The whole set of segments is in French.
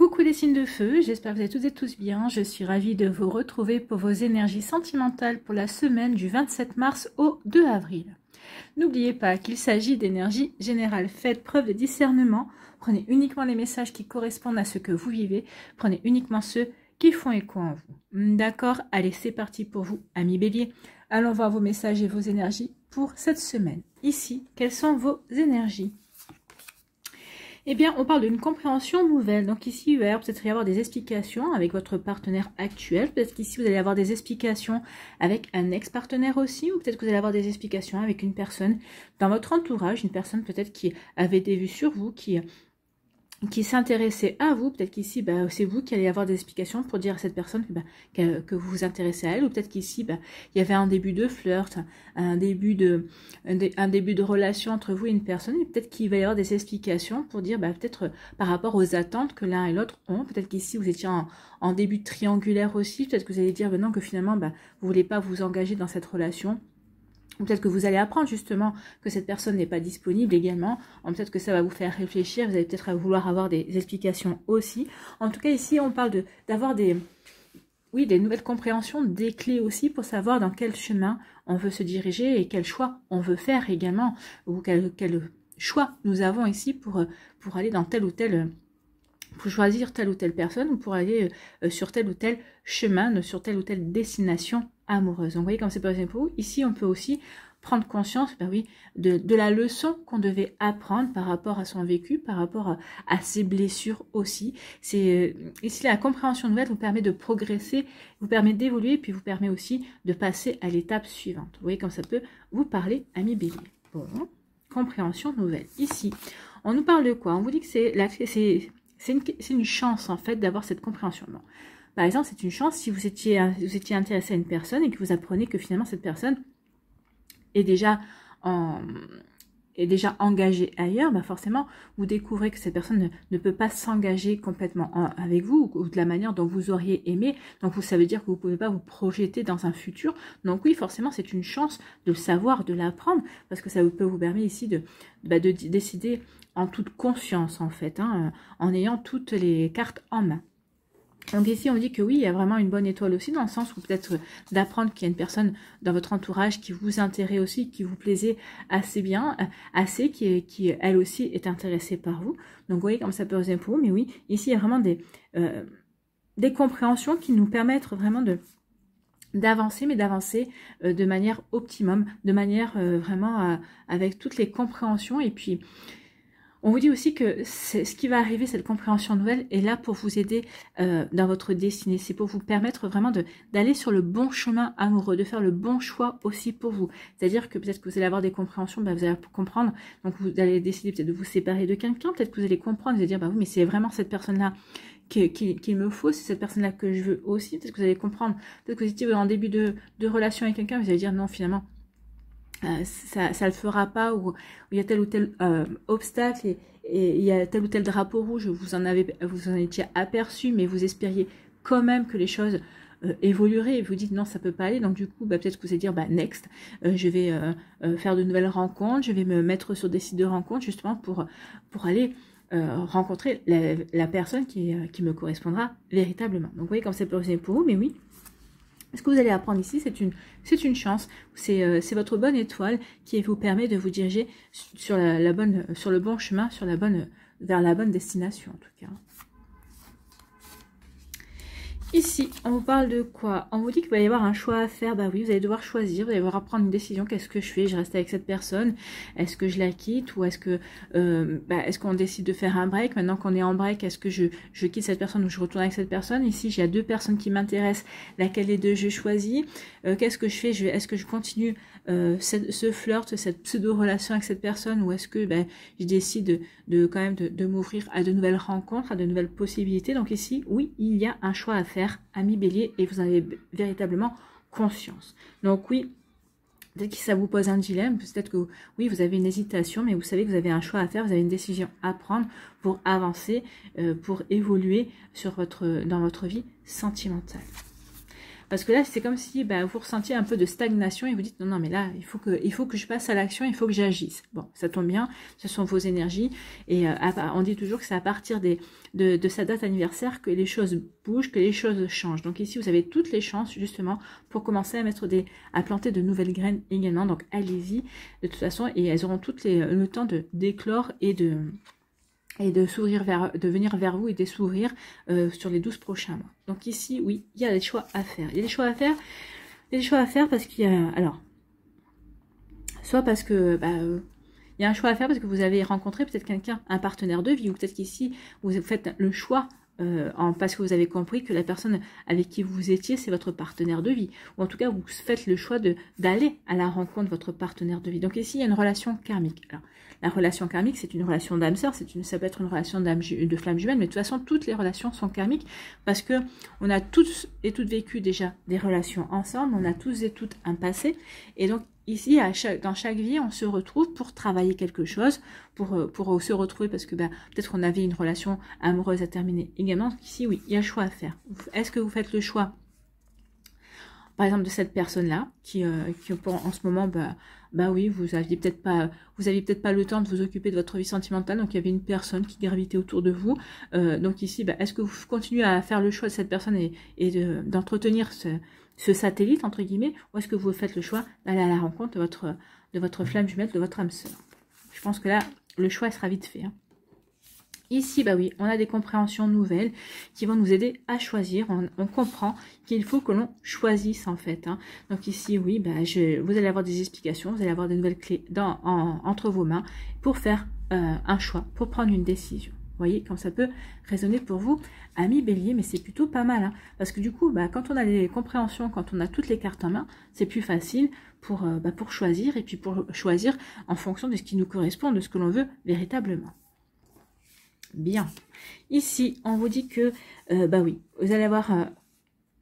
Coucou les signes de feu, j'espère que vous allez toutes et tous bien. Je suis ravie de vous retrouver pour vos énergies sentimentales pour la semaine du 27 mars au 2 avril. N'oubliez pas qu'il s'agit d'énergie générale. Faites preuve de discernement. Prenez uniquement les messages qui correspondent à ce que vous vivez. Prenez uniquement ceux qui font écho en vous. D'accord? Allez, c'est parti pour vous, amis bélier. Allons voir vos messages et vos énergies pour cette semaine. Ici, quelles sont vos énergies? Eh bien, on parle d'une compréhension nouvelle. Donc ici, il va peut-être y avoir des explications avec votre partenaire actuel. Peut-être qu'ici, vous allez avoir des explications avec un ex-partenaire aussi. Ou peut-être que vous allez avoir des explications avec une personne dans votre entourage. Une personne peut-être qui avait des vues sur vous, qui s'intéressait à vous. Peut-être qu'ici, c'est vous qui allez avoir des explications pour dire à cette personne que vous vous intéressez à elle. Ou peut-être qu'ici, il y avait un début de flirt, un début de relation entre vous et une personne. Et peut-être qu'il va y avoir des explications pour dire, peut-être par rapport aux attentes que l'un et l'autre ont. Peut-être qu'ici, vous étiez en début triangulaire aussi. Peut-être que vous allez dire, non, que finalement, vous voulez pas vous engager dans cette relation. Ou peut-être que vous allez apprendre justement que cette personne n'est pas disponible également. Peut-être que ça va vous faire réfléchir. Vous allez peut-être vouloir avoir des explications aussi. En tout cas, ici, on parle d'avoir des nouvelles compréhensions, des clés aussi pour savoir dans quel chemin on veut se diriger et quel choix on veut faire également. Ou quel choix nous avons ici pour aller dans tel ou tel... pour choisir telle ou telle personne ou pour aller sur tel ou tel chemin, sur telle ou telle destination amoureuse. Donc, vous voyez comme c'est pas possible pour vous. Ici, on peut aussi prendre conscience, de la leçon qu'on devait apprendre par rapport à son vécu, par rapport à ses blessures aussi. Ici, la compréhension nouvelle vous permet de progresser, vous permet d'évoluer, puis vous permet aussi de passer à l'étape suivante. Vous voyez comme ça peut vous parler, amis bélier. Bon, compréhension nouvelle. Ici, on nous parle de quoi? On vous dit que c'est une chance en fait d'avoir cette compréhension. Non. Par exemple, c'est une chance si vous étiez intéressé à une personne et que vous apprenez que finalement cette personne est déjà engagée ailleurs, forcément vous découvrez que cette personne ne peut pas s'engager complètement avec vous ou de la manière dont vous auriez aimé. Donc ça veut dire que vous ne pouvez pas vous projeter dans un futur. Donc oui, forcément c'est une chance de le savoir, de l'apprendre, parce que ça peut vous permettre ici de décider en toute conscience en fait, en ayant toutes les cartes en main. Donc ici on dit que oui, il y a vraiment une bonne étoile aussi, dans le sens où peut-être d'apprendre qu'il y a une personne dans votre entourage qui vous intéresse aussi, qui vous plaisait assez bien, qui elle aussi est intéressée par vous. Donc vous voyez comme ça peut résonner pour vous, mais oui, ici il y a vraiment des compréhensions qui nous permettent vraiment d'avancer, mais d'avancer de manière optimum, de manière vraiment avec toutes les compréhensions. Et puis on vous dit aussi que ce qui va arriver, cette compréhension nouvelle, est là pour vous aider dans votre destinée. C'est pour vous permettre vraiment d'aller sur le bon chemin amoureux, de faire le bon choix aussi pour vous. C'est-à-dire que peut-être que vous allez avoir des compréhensions, vous allez comprendre, donc vous allez décider peut-être de vous séparer de quelqu'un, peut-être que vous allez comprendre, vous allez dire, oui, mais c'est vraiment cette personne-là qu'il me faut, c'est cette personne-là que je veux aussi. Peut-être que vous allez comprendre, peut-être que vous étiez en début de relation avec quelqu'un, vous allez dire, non, finalement, ça le fera pas, ou il y a tel ou tel obstacle et il y a tel ou tel drapeau rouge, vous en étiez aperçu, mais vous espériez quand même que les choses évolueraient et vous dites non, ça peut pas aller. Donc du coup peut-être que vous allez dire next, je vais faire de nouvelles rencontres, je vais me mettre sur des sites de rencontres justement pour aller rencontrer la personne qui me correspondra véritablement. Donc vous voyez comme c'est possible pour vous, mais oui, ce que vous allez apprendre ici, c'est une chance, c'est votre bonne étoile qui vous permet de vous diriger sur le bon chemin, vers la bonne destination en tout cas. Ici, on vous parle de quoi? On vous dit qu'il va y avoir un choix à faire. Oui, vous allez devoir choisir, vous allez devoir prendre une décision. Qu'est-ce que je fais? Je reste avec cette personne? Est-ce que je la quitte? Ou est-ce qu'on décide de faire un break? Maintenant qu'on est en break, est-ce que je quitte cette personne ou je retourne avec cette personne? Ici, j'ai deux personnes qui m'intéressent. Laquelle des deux je choisis? Qu'est-ce que je fais? Est-ce que je continue ce flirt, cette pseudo-relation avec cette personne? Ou est-ce que je décide quand même de m'ouvrir à de nouvelles rencontres, à de nouvelles possibilités? Donc ici, oui, il y a un choix à faire, amis bélier, et vous en avez véritablement conscience. Donc oui, peut-être que ça vous pose un dilemme, peut-être que oui, vous avez une hésitation, mais vous savez que vous avez un choix à faire, vous avez une décision à prendre pour avancer, pour évoluer dans votre vie sentimentale. Parce que là, c'est comme si vous ressentiez un peu de stagnation et vous dites, non, non, mais là, il faut que je passe à l'action, il faut que j'agisse. Bon, ça tombe bien, ce sont vos énergies. Et on dit toujours que c'est à partir de sa date anniversaire que les choses bougent, que les choses changent. Donc ici, vous avez toutes les chances, justement, pour commencer à planter de nouvelles graines également. Donc allez-y, de toute façon, et elles auront toutes le temps de d'éclore et de s'ouvrir de venir vers vous et de s'ouvrir sur les 12 prochains mois. Donc ici, oui, il y a des choix à faire. Il y a des choix à faire. Il y a des choix à faire parce qu'il y a... Alors, soit parce que... il y a un choix à faire parce que vous avez rencontré peut-être quelqu'un, un partenaire de vie, ou peut-être qu'ici, vous faites le choix parce que vous avez compris que la personne avec qui vous étiez, c'est votre partenaire de vie. Ou en tout cas, vous faites le choix d'aller à la rencontre de votre partenaire de vie. Donc ici, il y a une relation karmique. Alors, la relation karmique, c'est une relation d'âme sœur, ça peut être une relation de flamme jumelle, mais de toute façon, toutes les relations sont karmiques parce que on a tous et toutes vécu déjà des relations ensemble, on a tous et toutes un passé, et donc ici, dans chaque vie, on se retrouve pour travailler quelque chose, pour se retrouver parce que peut-être qu'on avait une relation amoureuse à terminer également. Donc ici, oui, il y a le choix à faire. Est-ce que vous faites le choix, par exemple, de cette personne-là, qui en ce moment, oui, vous aviez peut-être pas le temps de vous occuper de votre vie sentimentale, donc il y avait une personne qui gravitait autour de vous. Donc ici, est-ce que vous continuez à faire le choix de cette personne et d'entretenir ce satellite, entre guillemets, ou est-ce que vous faites le choix d'aller à la rencontre de votre flamme jumelle, de votre âme sœur? Je pense que là, le choix sera vite fait. Ici, oui, on a des compréhensions nouvelles qui vont nous aider à choisir. On comprend qu'il faut que l'on choisisse, en fait. Donc ici, oui, vous allez avoir des explications, vous allez avoir des nouvelles clés entre vos mains pour faire un choix, pour prendre une décision. Vous voyez, comme ça peut résonner pour vous, amis bélier, mais c'est plutôt pas mal. Parce que du coup, quand on a les compréhensions, quand on a toutes les cartes en main, c'est plus facile pour choisir, et puis pour choisir en fonction de ce qui nous correspond, de ce que l'on veut véritablement. Bien. Ici, on vous dit que, oui, vous allez avoir...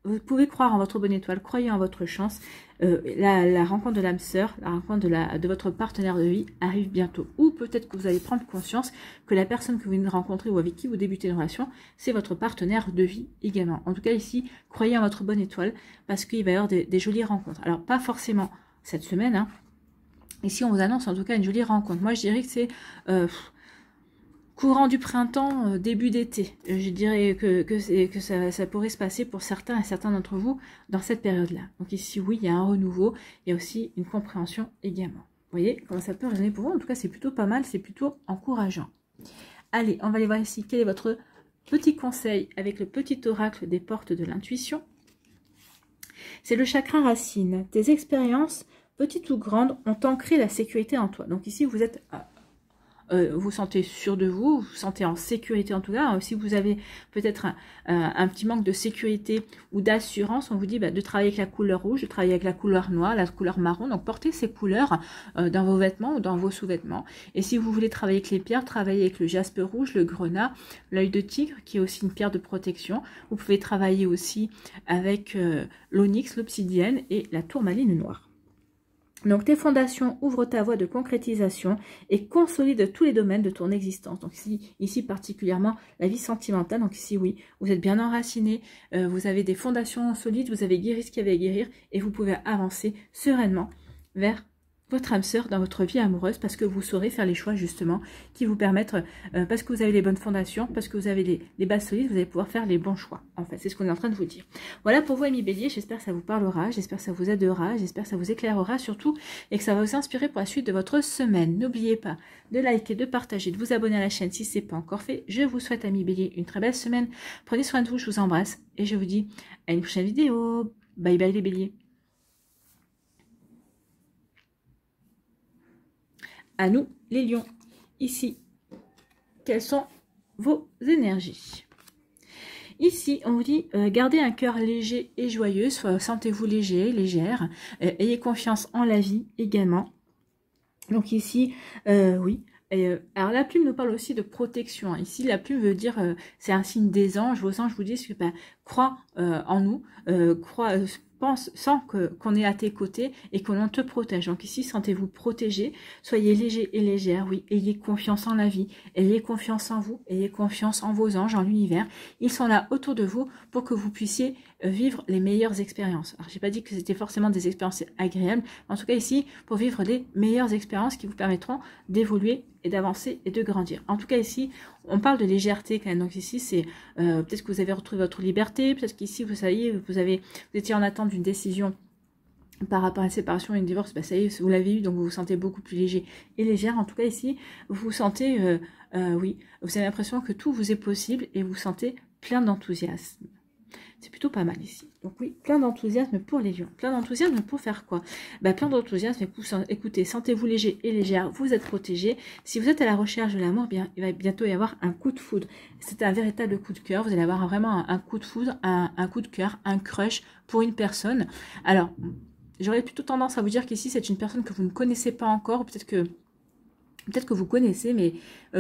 vous pouvez croire en votre bonne étoile, croyez en votre chance. La rencontre de l'âme sœur, la rencontre de votre partenaire de vie arrive bientôt. Ou peut-être que vous allez prendre conscience que la personne que vous venez de rencontrer ou avec qui vous débutez une relation, c'est votre partenaire de vie également. En tout cas, ici, croyez en votre bonne étoile parce qu'il va y avoir des jolies rencontres. Alors, pas forcément cette semaine. Ici, on vous annonce en tout cas une jolie rencontre. Moi, je dirais que c'est... courant du printemps, début d'été. Je dirais que ça pourrait se passer pour certains et certains d'entre vous dans cette période-là. Donc ici, oui, il y a un renouveau, il y a aussi une compréhension également. Vous voyez comment ça peut résonner pour vous? En tout cas, c'est plutôt pas mal, c'est plutôt encourageant. Allez, on va aller voir ici quel est votre petit conseil avec le petit oracle des portes de l'intuition. C'est le chakra racine. Tes expériences, petites ou grandes, ont ancré la sécurité en toi. Donc ici, vous êtes... vous sentez sûr de vous, vous sentez en sécurité en tout cas. Si vous avez peut-être un petit manque de sécurité ou d'assurance, on vous dit de travailler avec la couleur rouge, de travailler avec la couleur noire, la couleur marron. Donc portez ces couleurs dans vos vêtements ou dans vos sous-vêtements. Et si vous voulez travailler avec les pierres, travaillez avec le jaspe rouge, le grenat, l'œil de tigre qui est aussi une pierre de protection. Vous pouvez travailler aussi avec l'onyx, l'obsidienne et la tourmaline noire. Donc, tes fondations ouvrent ta voie de concrétisation et consolident tous les domaines de ton existence. Donc, ici particulièrement la vie sentimentale. Donc, ici, oui, vous êtes bien enraciné, vous avez des fondations solides, vous avez guéri ce qu'il y avait à guérir et vous pouvez avancer sereinement vers votre âme sœur dans votre vie amoureuse parce que vous saurez faire les choix justement qui vous permettent, parce que vous avez les bonnes fondations, parce que vous avez les bases solides, vous allez pouvoir faire les bons choix. En fait, c'est ce qu'on est en train de vous dire. Voilà pour vous, amis bélier, j'espère que ça vous parlera, j'espère que ça vous aidera, j'espère que ça vous éclairera surtout et que ça va vous inspirer pour la suite de votre semaine. N'oubliez pas de liker, de partager, de vous abonner à la chaîne si ce n'est pas encore fait. Je vous souhaite, amis bélier, une très belle semaine. Prenez soin de vous, je vous embrasse et je vous dis à une prochaine vidéo. Bye bye les béliers. À nous, les lions. Ici, quelles sont vos énergies? Ici, on vous dit, gardez un cœur léger et joyeux, sentez-vous léger, légère, ayez confiance en la vie également. Donc ici, oui. Alors la plume nous parle aussi de protection. Ici, la plume veut dire, c'est un signe des anges. Vos anges vous disent que crois en nous, sens qu'on est à tes côtés et qu'on te protège. Donc ici, sentez-vous protégé, soyez léger et légère, oui, ayez confiance en la vie, ayez confiance en vous, ayez confiance en vos anges, en l'univers. Ils sont là autour de vous pour que vous puissiez vivre les meilleures expériences. Alors, j'ai pas dit que c'était forcément des expériences agréables, mais en tout cas ici, pour vivre des meilleures expériences qui vous permettront d'évoluer et d'avancer et de grandir. En tout cas ici, on parle de légèreté quand même. Donc ici, c'est peut-être que vous avez retrouvé votre liberté, peut-être qu'ici, vous savez, vous étiez en attente d'une décision par rapport à une séparation et une divorce, bah ça y est, vous l'avez eu, donc vous vous sentez beaucoup plus léger et légère. En tout cas ici, vous vous sentez, oui, vous avez l'impression que tout vous est possible et vous vous sentez plein d'enthousiasme. C'est plutôt pas mal ici. Donc oui, plein d'enthousiasme pour les lions. Plein d'enthousiasme pour faire quoi? Bah, plein d'enthousiasme, écoutez, sentez-vous léger et légère, vous êtes protégé. Si vous êtes à la recherche de l'amour, bien, il va bientôt y avoir un coup de foudre. C'est un véritable coup de cœur. Vous allez avoir vraiment un coup de foudre, un coup de cœur, un crush pour une personne. Alors, j'aurais plutôt tendance à vous dire qu'ici, c'est une personne que vous ne connaissez pas encore, ou peut-être que vous connaissez, mais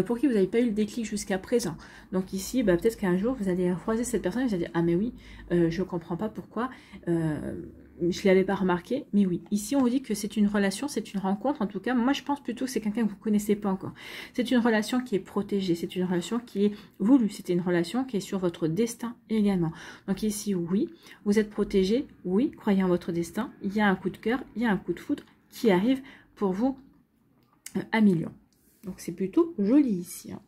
pour qui vous n'avez pas eu le déclic jusqu'à présent. Donc ici, bah, peut-être qu'un jour, vous allez croiser cette personne et vous allez dire, ah mais oui, je ne comprends pas pourquoi, je ne l'avais pas remarqué, mais oui. Ici, on vous dit que c'est une relation, c'est une rencontre. En tout cas, moi, je pense plutôt que c'est quelqu'un que vous ne connaissez pas encore. C'est une relation qui est protégée, c'est une relation qui est voulue, c'est une relation qui est sur votre destin également. Donc ici, oui, vous êtes protégé, oui, croyez en votre destin. Il y a un coup de cœur, il y a un coup de foudre qui arrive pour vous à millions. Donc c'est plutôt joli ici. Hein.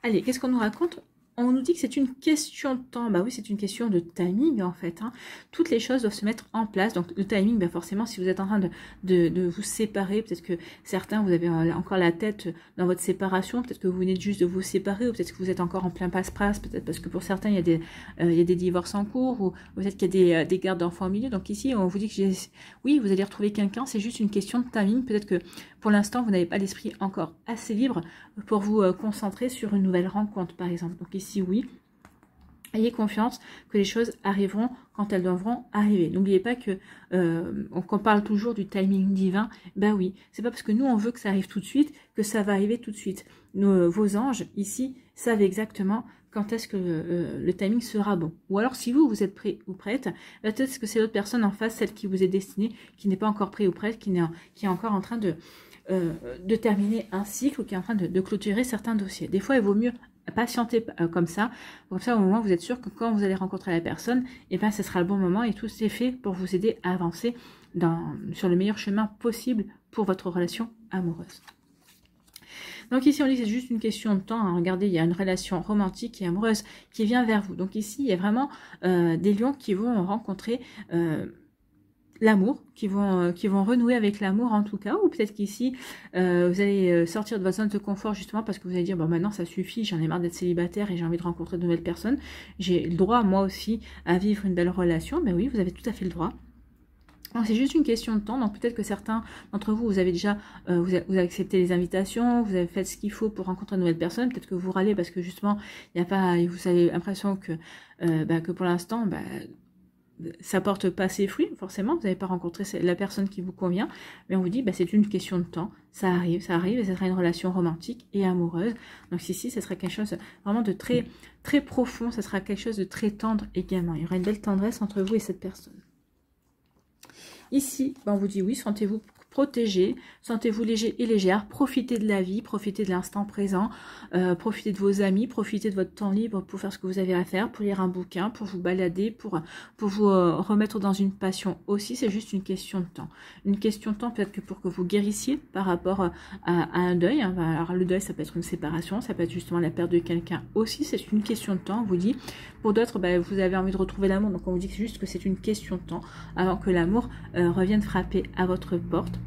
Allez, qu'est-ce qu'on nous raconte? On nous dit que c'est une question de temps. Bah oui, c'est une question de timing en fait. Hein. Toutes les choses doivent se mettre en place. Donc le timing, bah forcément, si vous êtes en train de vous séparer, peut-être que certains, vous avez encore la tête dans votre séparation, peut-être que vous venez juste de vous séparer, ou peut-être que vous êtes encore en plein passe-passe, peut-être parce que pour certains, il y a des divorces en cours, ou peut-être qu'il y a des gardes d'enfants au milieu. Donc ici, on vous dit que oui, vous allez retrouver quelqu'un, c'est juste une question de timing. Peut-être que pour l'instant, vous n'avez pas l'esprit encore assez libre pour vous concentrer sur une nouvelle rencontre, par exemple. Donc ici, oui, ayez confiance que les choses arriveront quand elles devront arriver. N'oubliez pas que on parle toujours du timing divin. Ben oui, c'est pas parce que nous on veut que ça arrive tout de suite que ça va arriver tout de suite. Vos anges ici savent exactement quand est-ce que le timing sera bon. Ou alors si vous êtes prêt ou prête, peut-être que c'est l'autre personne en face, celle qui vous est destinée, qui n'est pas encore prêt ou prête, qui est encore en train de terminer un cycle ou qui est en train de clôturer certains dossiers. Des fois, il vaut mieux patienter comme ça au moment où vous êtes sûr que quand vous allez rencontrer la personne, et ben ce sera le bon moment et tout est fait pour vous aider à avancer sur le meilleur chemin possible pour votre relation amoureuse. Donc ici, on dit que c'est juste une question de temps. Hein. Regardez, il y a une relation romantique et amoureuse qui vient vers vous. Donc ici, il y a vraiment des lions qui vont rencontrer l'amour, qui vont renouer avec l'amour en tout cas, ou peut-être qu'ici vous allez sortir de votre zone de confort justement parce que vous allez dire bon maintenant ça suffit, j'en ai marre d'être célibataire et j'ai envie de rencontrer de nouvelles personnes, j'ai le droit moi aussi à vivre une belle relation. Mais oui, vous avez tout à fait le droit. C'est juste une question de temps. Donc peut-être que certains d'entre vous, vous avez déjà vous avez accepté les invitations, vous avez fait ce qu'il faut pour rencontrer de nouvelles personnes. Peut-être que vous râlez parce que justement il n'y a pas, vous avez l'impression que pour l'instant ça porte pas ses fruits, forcément, vous n'avez pas rencontré la personne qui vous convient, mais on vous dit, c'est une question de temps, ça arrive, et ça sera une relation romantique et amoureuse. Donc ici, ça sera quelque chose vraiment de très, très profond, ça sera quelque chose de très tendre également. Il y aura une belle tendresse entre vous et cette personne. Ici, on vous dit oui, sentez-vous protégé, sentez-vous léger et légère, profitez de la vie, profitez de l'instant présent, profitez de vos amis, profitez de votre temps libre pour faire ce que vous avez à faire, pour lire un bouquin, pour vous balader, pour vous remettre dans une passion aussi. C'est juste une question de temps. Une question de temps peut-être que pour que vous guérissiez par rapport à un deuil. Hein. Alors le deuil, ça peut être une séparation, ça peut être justement la perte de quelqu'un aussi. C'est une question de temps, on vous dit. Pour d'autres, vous avez envie de retrouver l'amour, donc on vous dit juste que c'est une question de temps avant que l'amour revienne frapper à votre porte.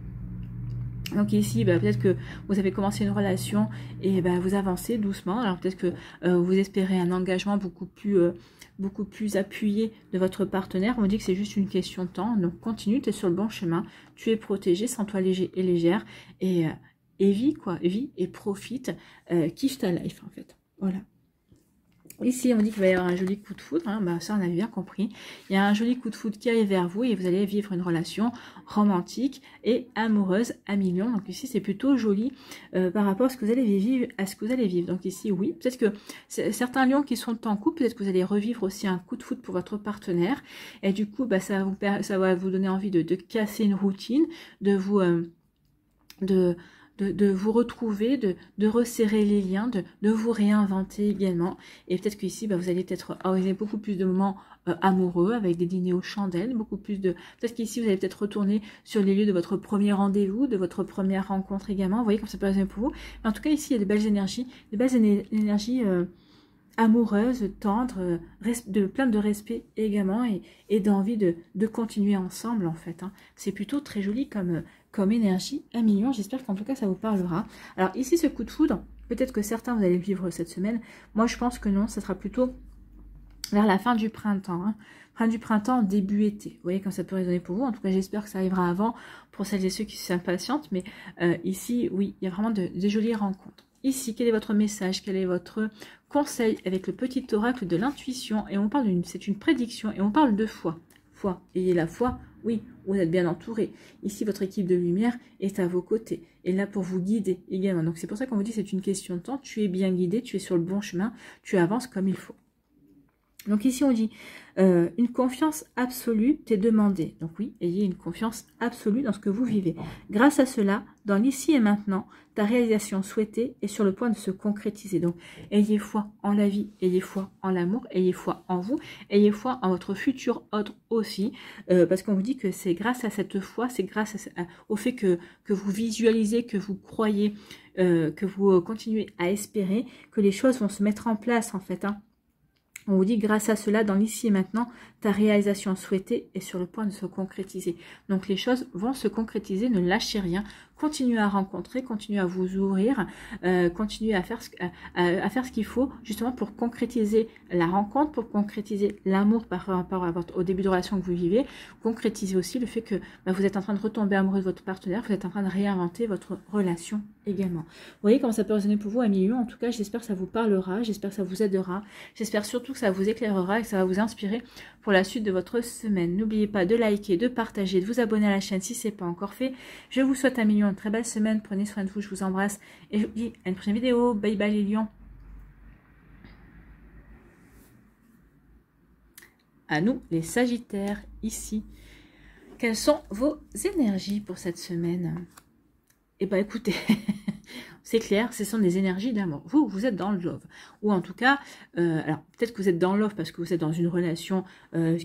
Donc ici, peut-être que vous avez commencé une relation et vous avancez doucement. Alors peut-être que vous espérez un engagement beaucoup plus appuyé de votre partenaire. On dit que c'est juste une question de temps. Donc continue, tu es sur le bon chemin. Tu es protégé, sens-toi léger et légère. Et vis et profite. Kiffe ta life en fait. Voilà. Ici, on dit qu'il va y avoir un joli coup de foudre, hein, bah, ça on avait bien compris. Il y a un joli coup de foudre qui arrive vers vous et vous allez vivre une relation romantique et amoureuse à millions. Donc ici, c'est plutôt joli par rapport à ce que vous allez vivre. Donc ici, oui, peut-être que certains lions qui sont en couple, peut-être que vous allez revivre aussi un coup de foudre pour votre partenaire. Et du coup, bah, ça va vous donner envie de casser une routine, de vous... de vous retrouver, de resserrer les liens, de vous réinventer également. Et peut-être qu'ici, bah, vous allez peut-être organiser beaucoup plus de moments amoureux avec des dîners aux chandelles, beaucoup plus de... Peut-être qu'ici, vous allez peut-être retourner sur les lieux de votre premier rendez-vous, de votre première rencontre également. Vous voyez comme ça peut être pour vous. Mais en tout cas, ici, il y a de belles énergies, amoureuses, tendres, plein de respect également et d'envie de continuer ensemble en fait. Hein. C'est plutôt très joli comme énergie à millions. J'espère qu'en tout cas ça vous parlera. Alors ici ce coup de foudre, peut-être que certains vous allez le vivre cette semaine. Moi je pense que non, ça sera plutôt vers la fin du printemps. Hein. Fin du printemps, début été. Vous voyez comme ça peut résonner pour vous. En tout cas j'espère que ça arrivera avant pour celles et ceux qui s'impatientent. Mais ici oui, il y a vraiment de jolies rencontres. Ici, quel est votre message? Quel est votre conseil avec le petit oracle de l'intuition? Et on parle c'est une prédiction et on parle de foi. Foi. Ayez la foi, oui, vous êtes bien entouré. Ici, votre équipe de lumière est à vos côtés. Et là pour vous guider également. Donc c'est pour ça qu'on vous dit c'est une question de temps. Tu es bien guidé, tu es sur le bon chemin, tu avances comme il faut. Donc ici on dit une confiance absolue t'est demandée. Donc oui, ayez une confiance absolue dans ce que vous vivez. Grâce à cela, dans l'ici et maintenant, ta réalisation souhaitée est sur le point de se concrétiser. Donc ayez foi en la vie, ayez foi en l'amour, ayez foi en vous, ayez foi en votre futur autre aussi. Parce qu'on vous dit que c'est grâce à cette foi, c'est grâce au fait que vous visualisez, que vous croyez, que vous continuez à espérer, que les choses vont se mettre en place en fait. Hein. On vous dit, grâce à cela, dans l'ici et maintenant, ta réalisation souhaitée est sur le point de se concrétiser. Donc, les choses vont se concrétiser, ne lâchez rien. Continuez à rencontrer, continuez à vous ouvrir, continuez à faire ce qu'il faut, justement, pour concrétiser la rencontre, pour concrétiser l'amour par rapport au début de relation que vous vivez. Concrétiser aussi le fait que vous êtes en train de retomber amoureux de votre partenaire, vous êtes en train de réinventer votre relation également. Vous voyez comment ça peut résonner pour vous à millions. En tout cas, j'espère que ça vous parlera, j'espère que ça vous aidera, j'espère surtout que ça vous éclairera et que ça va vous inspirer pour la suite de votre semaine. N'oubliez pas de liker, de partager, de vous abonner à la chaîne si ce n'est pas encore fait. Je vous souhaite à millions une très belle semaine. Prenez soin de vous, je vous embrasse et je vous dis à une prochaine vidéo. Bye bye les lions. À nous les sagittaires ici. Quelles sont vos énergies pour cette semaine? Eh bien écoutez, c'est clair, ce sont des énergies d'amour. Vous êtes dans le love. Ou en tout cas, alors peut-être que vous êtes dans le love parce que vous êtes dans une relation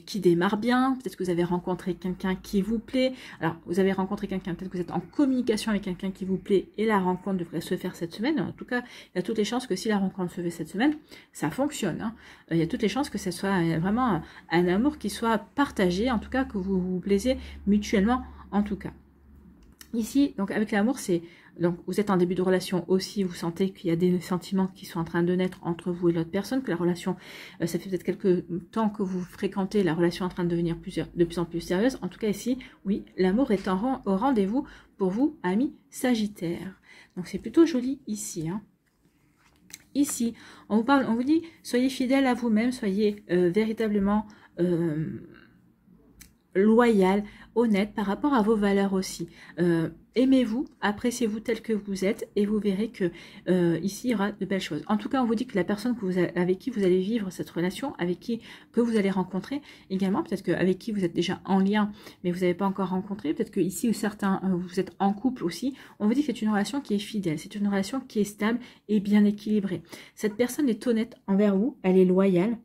qui démarre bien. Peut-être que vous avez rencontré quelqu'un qui vous plaît. Alors, vous avez rencontré quelqu'un, peut-être que vous êtes en communication avec quelqu'un qui vous plaît et la rencontre devrait se faire cette semaine. En tout cas, il y a toutes les chances que si la rencontre se fait cette semaine, ça fonctionne. Hein. Il y a toutes les chances que ce soit vraiment un amour qui soit partagé, en tout cas que vous vous plaisez mutuellement, en tout cas. Ici, donc avec l'amour, c'est donc vous êtes en début de relation aussi, vous sentez qu'il y a des sentiments qui sont en train de naître entre vous et l'autre personne, que la relation, ça fait peut-être quelques temps que vous fréquentez, la relation est en train de devenir de plus en plus sérieuse. En tout cas ici, oui, l'amour est au rendez-vous pour vous, amis Sagittaires. Donc c'est plutôt joli ici. Hein. Ici, on vous dit, soyez fidèle à vous-même, soyez véritablement loyal, honnête par rapport à vos valeurs aussi. Aimez-vous, appréciez-vous tel que vous êtes et vous verrez que ici il y aura de belles choses. En tout cas, on vous dit que la personne avec qui vous allez vivre cette relation, que vous allez rencontrer également, peut-être qu'avec qui vous êtes déjà en lien, mais vous n'avez pas encore rencontré, peut-être que ici ou certains, vous êtes en couple aussi, on vous dit que c'est une relation qui est fidèle, c'est une relation qui est stable et bien équilibrée. Cette personne est honnête envers vous, elle est loyale.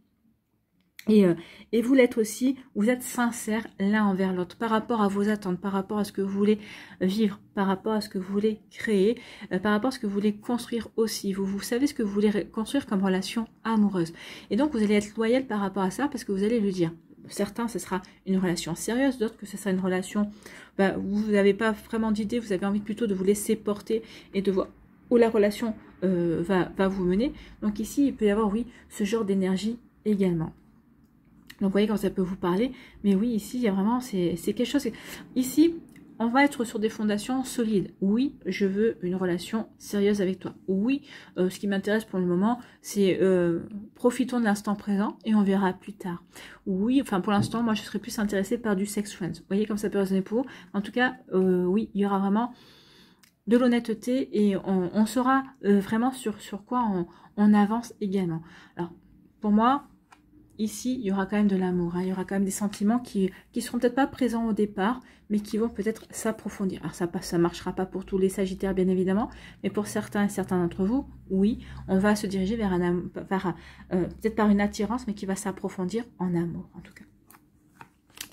Et vous l'êtes aussi, vous êtes sincères l'un envers l'autre par rapport à vos attentes, par rapport à ce que vous voulez vivre, par rapport à ce que vous voulez créer, par rapport à ce que vous voulez construire aussi. Vous savez ce que vous voulez construire comme relation amoureuse. Et donc vous allez être loyal par rapport à ça parce que vous allez le dire. Certains, ce sera une relation sérieuse, d'autres que ce sera une relation, vous n'avez pas vraiment d'idée, vous avez envie plutôt de vous laisser porter et de voir où la relation va vous mener. Donc ici, il peut y avoir, oui, ce genre d'énergie également. Donc, vous voyez quand ça peut vous parler. Mais oui, ici, il y a vraiment, c'est quelque chose... Ici, on va être sur des fondations solides. Oui, je veux une relation sérieuse avec toi. Oui, ce qui m'intéresse pour le moment, c'est profitons de l'instant présent et on verra plus tard. Oui, enfin pour l'instant, moi je serais plus intéressée par du sex friends. Vous voyez comme ça peut résonner pour vous. En tout cas, oui, il y aura vraiment de l'honnêteté et on saura vraiment sur quoi on avance également. Alors, pour moi, ici, il y aura quand même de l'amour, hein. Il y aura quand même des sentiments qui seront peut-être pas présents au départ, mais qui vont peut-être s'approfondir. Alors ça marchera pas pour tous les Sagittaires, bien évidemment, mais pour certains et certains d'entre vous, oui, on va se diriger vers un amour, peut-être par une attirance, mais qui va s'approfondir en amour, en tout cas.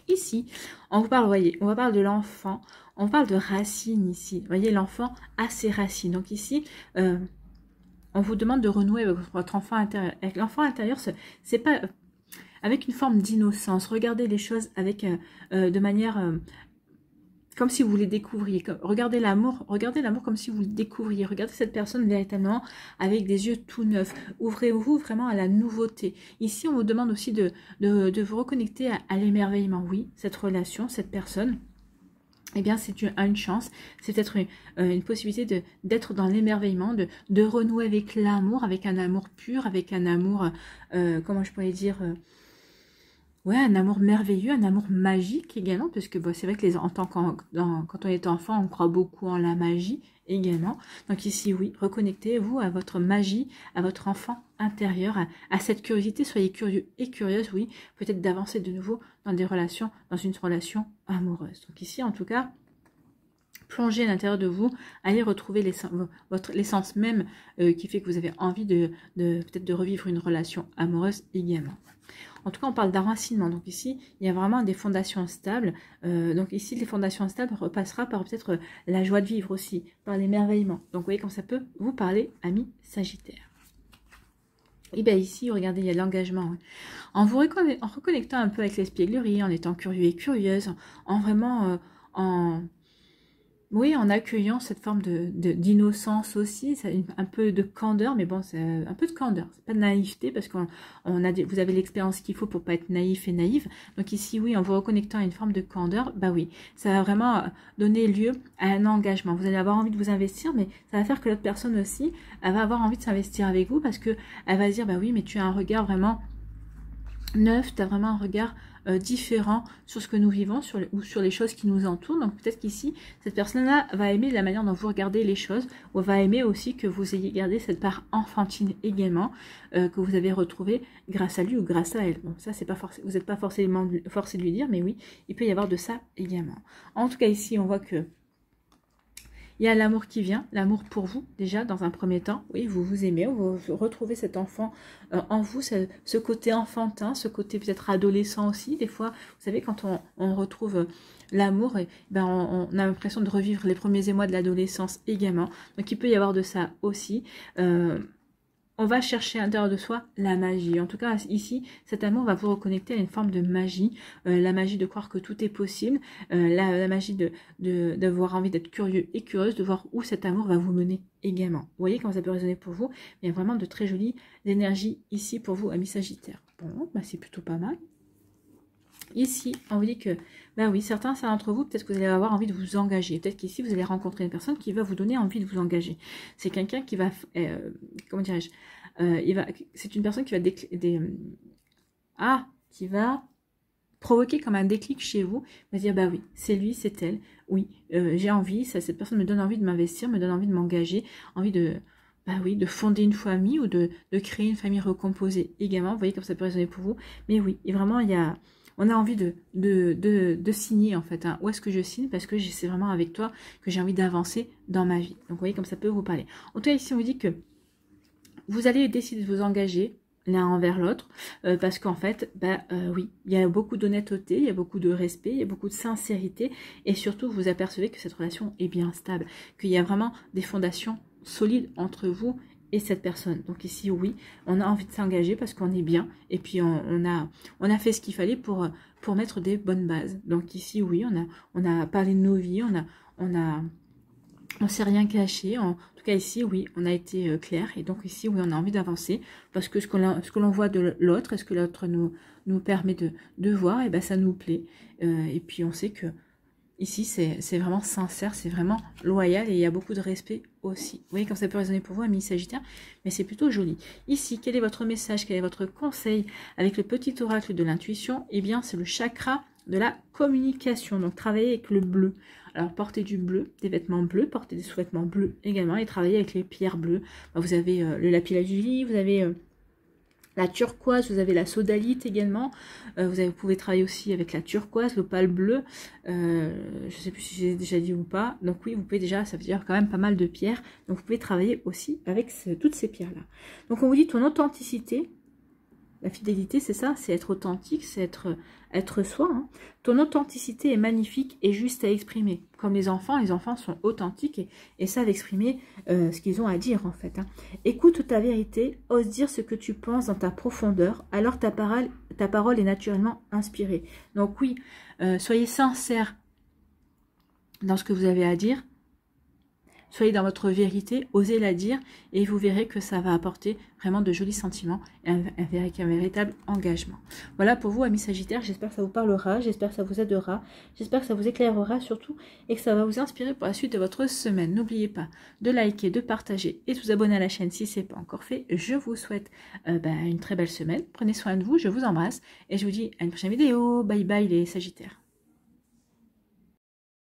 Ici, on vous parle, vous voyez, on va parler de l'enfant, on parle de racines ici. Vous voyez, l'enfant a ses racines. Donc ici, on vous demande de renouer avec votre enfant intérieur. Avec l'enfant intérieur, c'est pas avec une forme d'innocence. Regardez les choses avec de manière comme si vous les découvriez. Regardez l'amour comme si vous le découvriez. Regardez cette personne véritablement avec des yeux tout neufs. Ouvrez-vous vraiment à la nouveauté. Ici, on vous demande aussi de vous reconnecter à l'émerveillement. Oui, cette relation, cette personne, eh bien, c'est une chance, c'est peut-être une possibilité d'être dans l'émerveillement, de renouer avec l'amour, avec un amour pur, avec un amour, comment je pourrais dire, ouais, un amour merveilleux, un amour magique également, parce que bon, c'est vrai que quand on est enfant, on croit beaucoup en la magie également. Donc ici, oui, reconnectez-vous à votre magie, à votre enfant intérieur, à cette curiosité. Soyez curieux et curieuse, oui, peut-être d'avancer de nouveau dans une relation amoureuse. Donc ici, en tout cas, plongez à l'intérieur de vous, allez retrouver l'essence même qui fait que vous avez envie peut-être de revivre une relation amoureuse également. En tout cas, on parle d'enracinement. Donc ici, il y a vraiment des fondations stables. Donc ici, les fondations stables repassera par peut-être la joie de vivre aussi, par l'émerveillement. Donc vous voyez comme ça peut vous parler, amis Sagittaires. Et bien ici, regardez, il y a de l'engagement. Ouais. En reconnectant un peu avec l'espièglerie, en étant curieux et curieuse, en vraiment... Oui, en accueillant cette forme d'innocence aussi, un peu de candeur, mais bon, c'est un peu de candeur, c'est pas de naïveté, parce que vous avez l'expérience qu'il faut pour pas être naïf et naïve. Donc ici, oui, en vous reconnectant à une forme de candeur, bah oui, ça va vraiment donner lieu à un engagement. Vous allez avoir envie de vous investir, mais ça va faire que l'autre personne aussi, elle va avoir envie de s'investir avec vous, parce que elle va se dire, bah oui, mais tu as un regard vraiment neuf, tu as vraiment un regard différent sur ce que nous vivons ou sur les choses qui nous entourent. Donc peut-être qu'ici, cette personne-là va aimer la manière dont vous regardez les choses, ou va aimer aussi que vous ayez gardé cette part enfantine également, que vous avez retrouvée grâce à lui ou grâce à elle. Bon, ça, c'est pas vous n'êtes pas forcément forcé de lui dire, mais oui, il peut y avoir de ça également. En tout cas, ici, on voit que il y a l'amour qui vient, l'amour pour vous, déjà, dans un premier temps. Oui, vous vous aimez, vous retrouvez cet enfant en vous, ce côté enfantin, ce côté peut-être adolescent aussi. Des fois, vous savez, quand on retrouve l'amour, ben on a l'impression de revivre les premiers émois de l'adolescence également. Donc, il peut y avoir de ça aussi. On va chercher à l'intérieur de soi la magie. En tout cas, ici, cet amour va vous reconnecter à une forme de magie. La magie de croire que tout est possible. La magie d'avoir envie d'être curieux et curieuse, de voir où cet amour va vous mener également. Vous voyez comment ça peut résonner pour vous. Il y a vraiment de très jolies énergies ici pour vous, amis Sagittaires. Bon, bah c'est plutôt pas mal. Ici, on vous dit que, ben oui, certains d'entre vous, peut-être que vous allez avoir envie de vous engager. Peut-être qu'ici, vous allez rencontrer une personne qui va vous donner envie de vous engager. C'est quelqu'un qui va, comment dirais-je, c'est une personne qui va qui va provoquer comme un déclic chez vous, va dire, bah oui, c'est lui, c'est elle, oui, j'ai envie, cette personne me donne envie de m'investir, me donne envie de m'engager, envie de... Bah oui, de fonder une famille ou de créer une famille recomposée également. Vous voyez comme ça peut résonner pour vous. Mais oui, et vraiment, on a envie de signer en fait. Hein. Où est-ce que je signe? Parce que c'est vraiment avec toi que j'ai envie d'avancer dans ma vie. Donc vous voyez comme ça peut vous parler. En tout cas, ici on vous dit que vous allez décider de vous engager l'un envers l'autre, parce qu'en fait, oui, il y a beaucoup d'honnêteté, il y a beaucoup de respect, il y a beaucoup de sincérité, et surtout vous apercevez que cette relation est bien stable, qu'il y a vraiment des fondations solide entre vous et cette personne. Donc ici, oui, on a envie de s'engager parce qu'on est bien et puis on a fait ce qu'il fallait pour mettre des bonnes bases. Donc ici, oui, on a parlé de nos vies, on s'est rien caché. En tout cas, ici, oui, on a été clair. Et donc ici, oui, on a envie d'avancer parce que ce que l'on voit de l'autre, est-ce que l'autre nous permet de voir, et ben ça nous plaît. Et puis on sait que Ici, c'est vraiment sincère, c'est vraiment loyal et il y a beaucoup de respect aussi. Vous voyez comme ça peut résonner pour vous, amis Sagittaire, mais c'est plutôt joli. Ici, quel est votre message, quel est votre conseil avec le petit oracle de l'intuition? Eh bien, c'est le chakra de la communication. Donc, travaillez avec le bleu. Alors, portez du bleu, des vêtements bleus, portez des sous-vêtements bleus également et travaillez avec les pierres bleues. Vous avez le lapis-lazuli, vous avez... la turquoise, vous avez la sodalite également. Vous pouvez travailler aussi avec la turquoise, l'opale bleu. Je ne sais plus si j'ai déjà dit ou pas. Donc oui, vous pouvez déjà, ça veut dire quand même pas mal de pierres. Donc vous pouvez travailler aussi avec toutes ces pierres-là. Donc on vous dit ton authenticité. La fidélité, c'est ça, c'est être authentique, c'est être soi. Hein. Ton authenticité est magnifique et juste à exprimer. Comme les enfants sont authentiques et savent exprimer ce qu'ils ont à dire en fait. Hein. Écoute ta vérité, ose dire ce que tu penses dans ta profondeur, alors ta parole est naturellement inspirée. Donc oui, soyez sincères dans ce que vous avez à dire. Soyez dans votre vérité, osez la dire et vous verrez que ça va apporter vraiment de jolis sentiments et un véritable engagement. Voilà pour vous, amis Sagittaires, j'espère que ça vous parlera, j'espère que ça vous aidera, j'espère que ça vous éclairera surtout et que ça va vous inspirer pour la suite de votre semaine. N'oubliez pas de liker, de partager et de vous abonner à la chaîne si ce n'est pas encore fait. Je vous souhaite une très belle semaine, prenez soin de vous, je vous embrasse et je vous dis à une prochaine vidéo. Bye bye les Sagittaires.